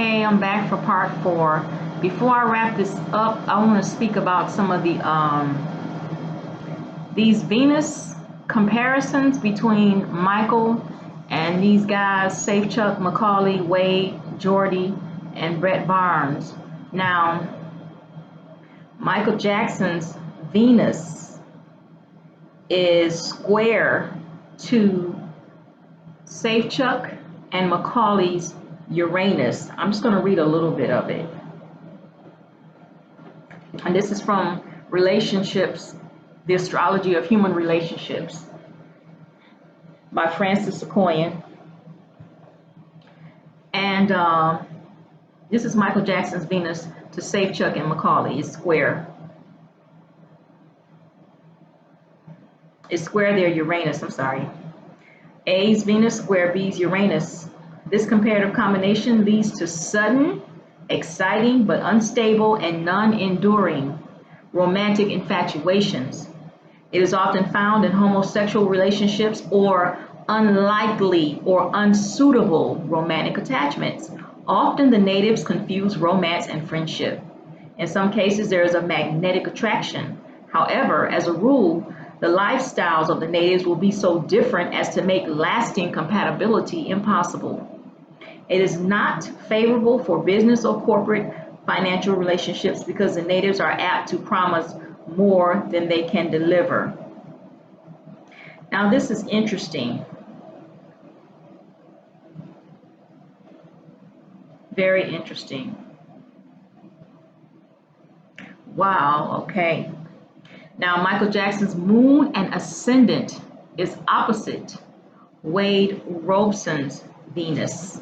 Okay, I'm back for part 4. Before I wrap this up, I want to speak about some of the these Venus comparisons between Michael and these guys, Safechuck, McCauly, Wade, Jordie, and Brett Barnes. Now, Michael Jackson's Venus is square to Safechuck and McCauly's Uranus. I'm just going to read a little bit of it. And this is from Relationships, the Astrology of Human Relationships by Francis Culkin. And this is Michael Jackson's Venus to Safechuck and McCauly. It's square. It's square their Uranus, I'm sorry. A's Venus square B's Uranus. This comparative combination leads to sudden, exciting, but unstable and non-enduring romantic infatuations. It is often found in homosexual relationships or unlikely or unsuitable romantic attachments. Often the natives confuse romance and friendship. In some cases, there is a magnetic attraction. However, as a rule, the lifestyles of the natives will be so different as to make lasting compatibility impossible. It is not favorable for business or corporate financial relationships because the natives are apt to promise more than they can deliver. Now, this is interesting. Very interesting. Wow, okay. Now, Michael Jackson's moon and ascendant is opposite Wade Robson's Venus.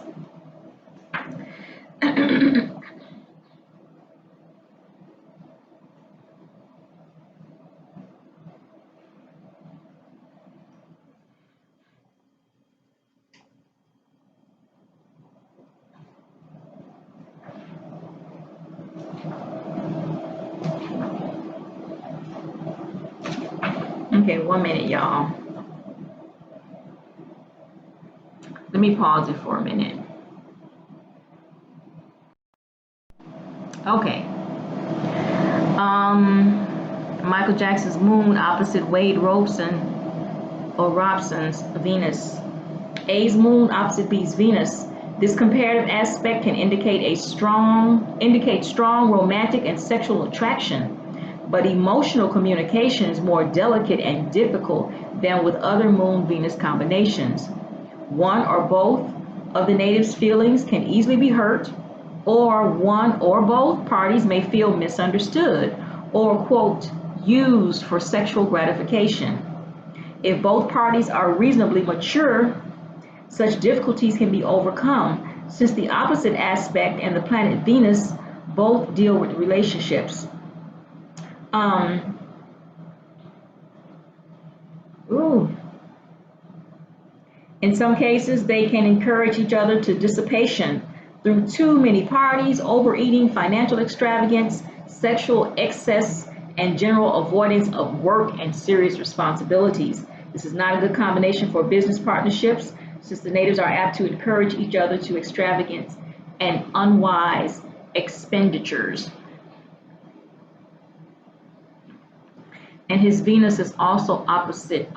Okay, 1 minute, y'all. Let me pause it for a minute. Okay. Michael Jackson's moon opposite Wade Robson or Robson's Venus. A's moon opposite B's Venus. This comparative aspect can indicate strong romantic and sexual attraction, but emotional communication is more delicate and difficult than with other moon-Venus combinations. One or both of the natives' feelings can easily be hurt, or one or both parties may feel misunderstood or, quote, used for sexual gratification. If both parties are reasonably mature, such difficulties can be overcome since the opposite aspect and the planet Venus both deal with relationships. In some cases, they can encourage each other to dissipation through too many parties, overeating, financial extravagance, sexual excess, and general avoidance of work and serious responsibilities. This is not a good combination for business partnerships, since the natives are apt to encourage each other to extravagance and unwise expenditures. And his Venus is also opposite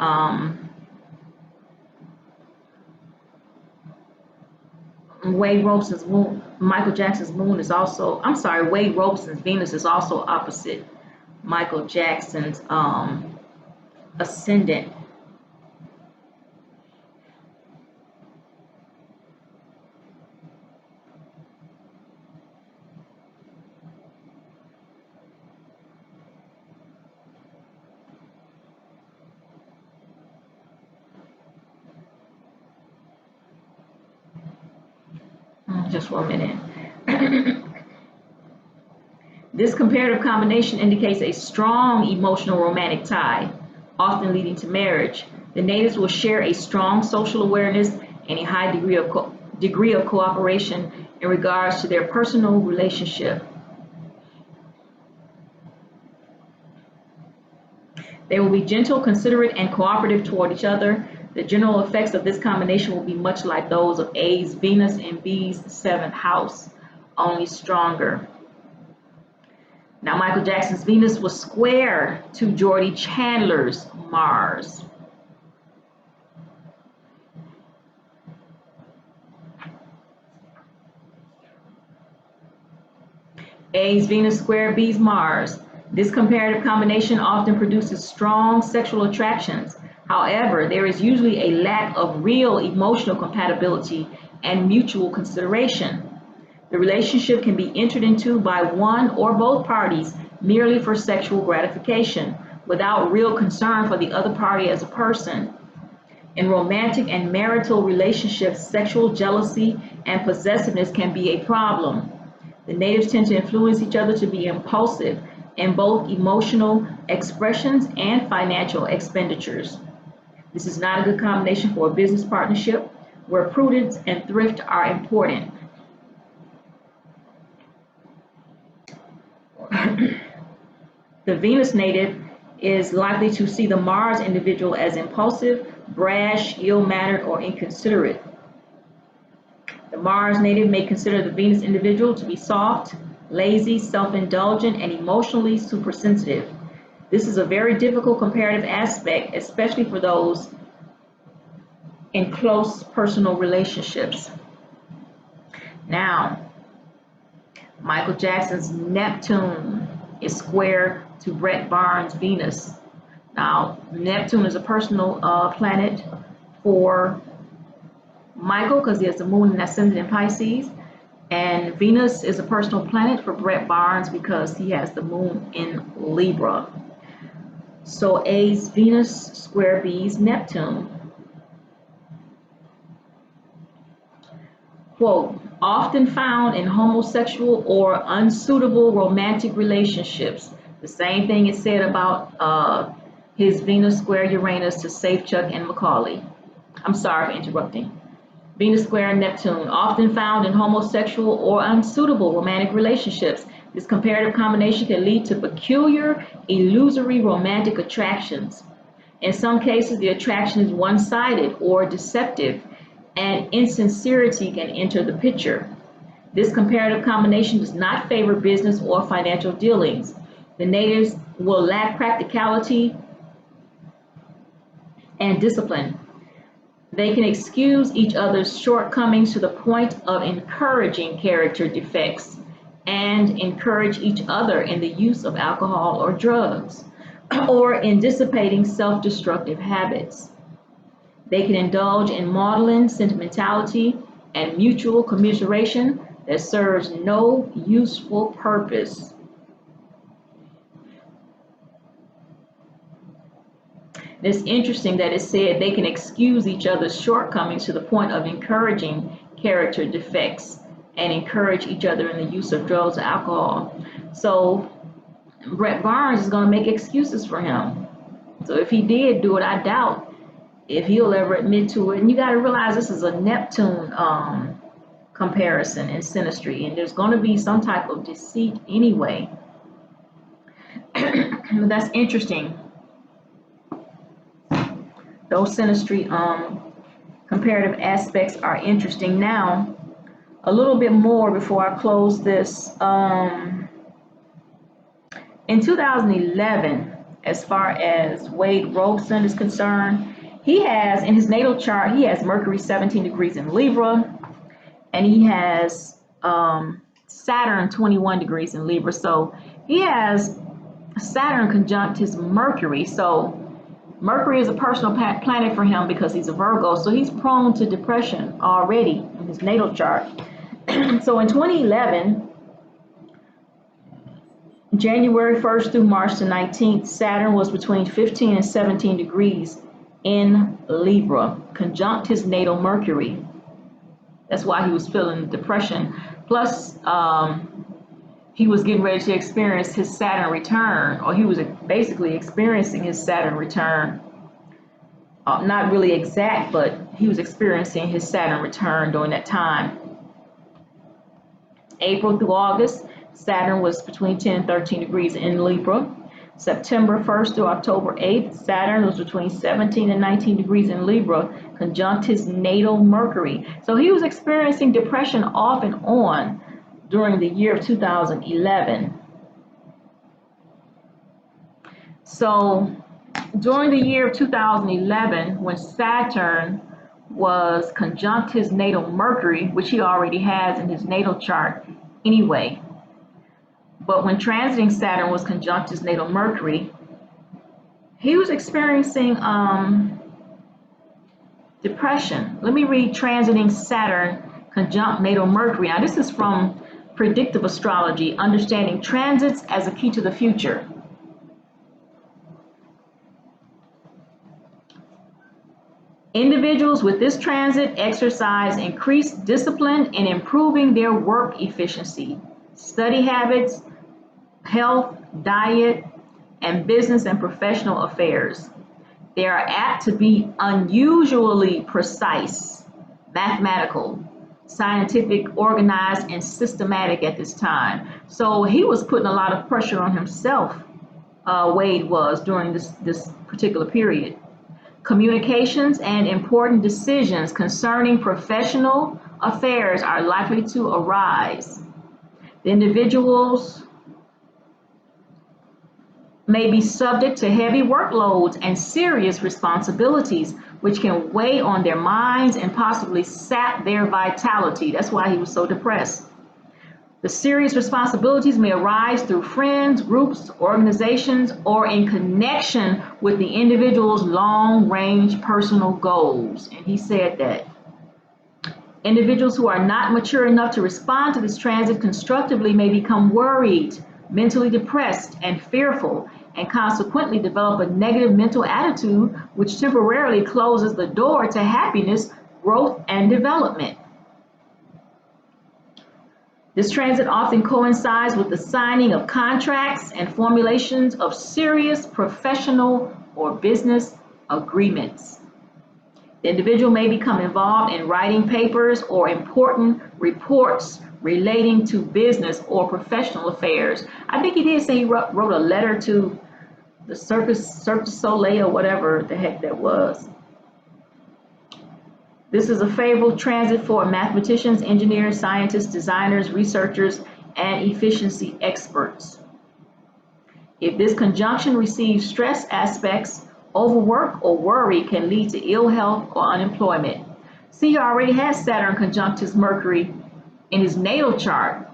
Wade Robson's moon. Michael Jackson's moon is also, I'm sorry, Wade Robson's Venus is also opposite Michael Jackson's ascendant. Just 1 minute. This comparative combination indicates a strong emotional romantic tie, often leading to marriage. The natives will share a strong social awareness and a high degree of cooperation in regards to their personal relationship. They will be gentle, considerate, and cooperative toward each other. The general effects of this combination will be much like those of A's Venus in B's 7th house. only stronger. Now, Michael Jackson's Venus was square to Jordie Chandler's Mars. A's Venus square B's Mars. This comparative combination often produces strong sexual attractions. However, there is usually a lack of real emotional compatibility and mutual consideration. The relationship can be entered into by one or both parties merely for sexual gratification, without real concern for the other party as a person. In romantic and marital relationships, sexual jealousy and possessiveness can be a problem. The natives tend to influence each other to be impulsive in both emotional expressions and financial expenditures. This is not a good combination for a business partnership where prudence and thrift are important. The Venus native is likely to see the Mars individual as impulsive, brash, ill-mannered, or inconsiderate. The Mars native may consider the Venus individual to be soft, lazy, self-indulgent, and emotionally supersensitive. This is a very difficult comparative aspect, especially for those in close personal relationships. Now, Michael Jackson's Neptune is square to Brett Barnes' Venus. Now, Neptune is a personal planet for Michael because he has the moon and ascendant in Pisces, and Venus is a personal planet for Brett Barnes because he has the moon in Libra. So A's Venus square B's Neptune. Quote, often found in homosexual or unsuitable romantic relationships. The same thing is said about his Venus square Uranus to Safechuck and McCauly. I'm sorry for interrupting. Venus square Neptune, often found in homosexual or unsuitable romantic relationships. This comparative combination can lead to peculiar, illusory romantic attractions. In some cases, the attraction is one-sided or deceptive, and insincerity can enter the picture. This comparative combination does not favor business or financial dealings. The natives will lack practicality and discipline. They can excuse each other's shortcomings to the point of encouraging character defects and encourage each other in the use of alcohol or drugs, or in dissipating self-destructive habits. They can indulge in maudlin sentimentality and mutual commiseration that serves no useful purpose. It's interesting that it said they can excuse each other's shortcomings to the point of encouraging character defects and encourage each other in the use of drugs or alcohol. So Brett Barnes is going to make excuses for him. So if he did do it, I doubt if he'll ever admit to it. And you got to realize this is a Neptune comparison in synastry, and there's going to be some type of deceit anyway. That's interesting. Those synastry comparative aspects are interesting. Now, a little bit more before I close this. In 2011, as far as Wade Robson is concerned, he has, in his natal chart, he has Mercury 17 degrees in Libra, and he has Saturn 21 degrees in Libra. So he has Saturn conjunct his Mercury. So Mercury is a personal planet for him because he's a Virgo. So he's prone to depression already in his natal chart. So in 2011, January 1st through March the 19th, Saturn was between 15 and 17 degrees in Libra, conjunct his natal Mercury. That's why he was feeling depression. Plus, he was getting ready to experience his Saturn return, or he was basically experiencing his Saturn return. Not really exact, but he was experiencing his Saturn return during that time. April through August, Saturn was between 10 and 13 degrees in Libra. September 1st through October 8th, Saturn was between 17 and 19 degrees in Libra, conjunct his natal Mercury. So he was experiencing depression off and on during the year of 2011. So during the year of 2011, when Saturn was conjunct his natal Mercury, which he already has in his natal chart anyway, but when transiting Saturn was conjunct his natal Mercury, he was experiencing depression. Let me read transiting Saturn conjunct natal Mercury. Now this is from Predictive Astrology, Understanding Transits as a Key to the Future. Individuals with this transit exercise increased discipline in improving their work efficiency, study habits, health, diet, and business and professional affairs. They are apt to be unusually precise, mathematical, scientific, organized, and systematic at this time. So he was putting a lot of pressure on himself, Wade was, during this particular period. Communications and important decisions concerning professional affairs are likely to arise. The individuals may be subject to heavy workloads and serious responsibilities, which can weigh on their minds and possibly sap their vitality. That's why he was so depressed. The serious responsibilities may arise through friends, groups, organizations, or in connection with the individual's long-range personal goals. And he said that individuals who are not mature enough to respond to this transit constructively may become worried, mentally depressed, and fearful, and consequently develop a negative mental attitude, which temporarily closes the door to happiness, growth, and development. This transit often coincides with the signing of contracts and formulations of serious professional or business agreements. The individual may become involved in writing papers or important reports relating to business or professional affairs. I think he did say he wrote a letter to the Cirque du Soleil or whatever the heck that was. This is a favorable transit for mathematicians, engineers, scientists, designers, researchers, and efficiency experts. If this conjunction receives stress aspects, overwork or worry can lead to ill health or unemployment. See, he already has Saturn conjunct his Mercury in his natal chart.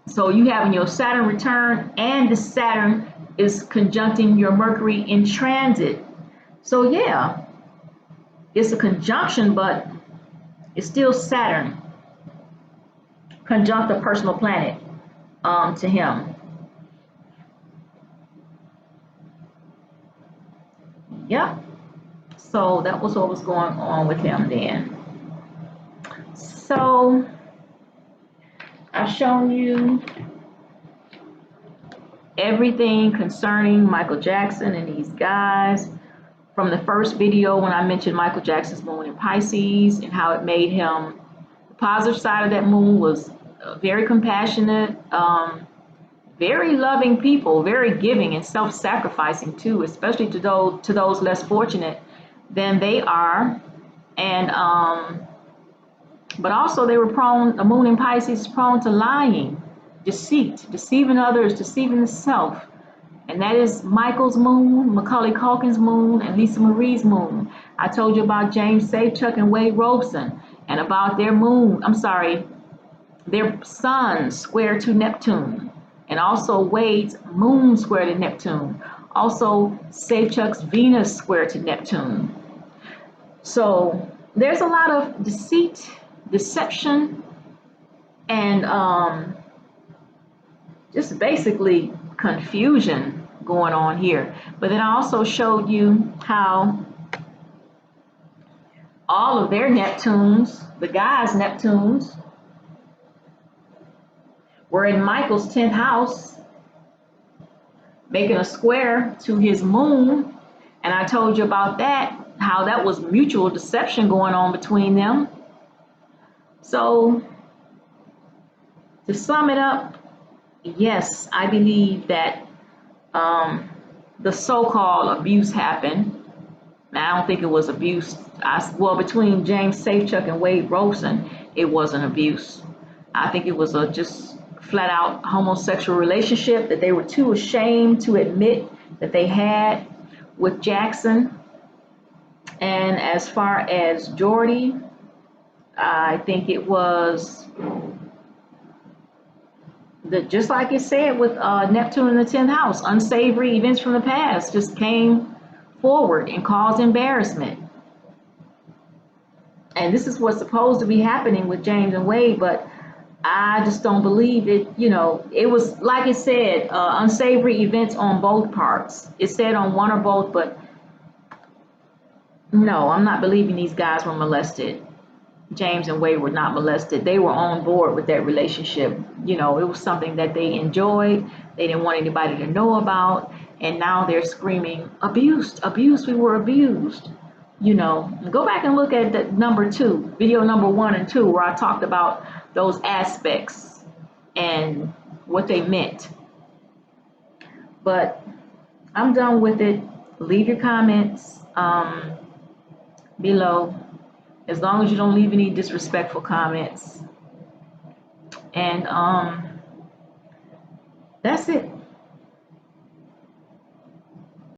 So you having your Saturn return, and the Saturn is conjuncting your Mercury in transit. So yeah, it's a conjunction, but it's still Saturn conjunct a personal planet to him. Yep. So that was what was going on with him then. So I've shown you everything concerning Michael Jackson and these guys. From the first video when I mentioned Michael Jackson's moon in Pisces and how it made him, the positive side of that moon was very compassionate, very loving people, very giving and self-sacrificing too, especially to those less fortunate than they are. And but also they were prone, the moon in Pisces is prone to lying, deceit, deceiving others, deceiving the self. And that is Michael's moon, McCauly Culkin's moon, and Lisa Marie's moon. I told you about James Safechuck and Wade Robson, and about their moon, their sun square to Neptune, and also Wade's moon square to Neptune. Also Safechuck's Venus square to Neptune. So there's a lot of deceit, deception, and just basically confusion going on here. But then I also showed you how all of their Neptunes, the guys' Neptunes, were in Michael's 10th house, making a square to his moon. And I told you about that, how that was mutual deception going on between them. So to sum it up, yes, I believe that the so-called abuse happened. Now, I don't think it was abuse. Well, between James Safechuck and Wade Robson, it wasn't abuse. I think it was a just flat out homosexual relationship that they were too ashamed to admit that they had with Jackson. And as far as Jordie, I think it was just like it said with Neptune in the 10th house, unsavory events from the past just came forward and caused embarrassment. And this is what's supposed to be happening with James and Wade, but I just don't believe it. You know, it was like it said, unsavory events on both parts. It said on one or both, but no, I'm not believing these guys were molested. James and Wade were not molested. They were on board with that relationship. You know, it was something that they enjoyed. They didn't want anybody to know about. And now they're screaming, abused, abused, we were abused. You know, go back and look at the number 2, video number 1 and 2, where I talked about those aspects and what they meant. But I'm done with it. Leave your comments below, as long as you don't leave any disrespectful comments. And that's it.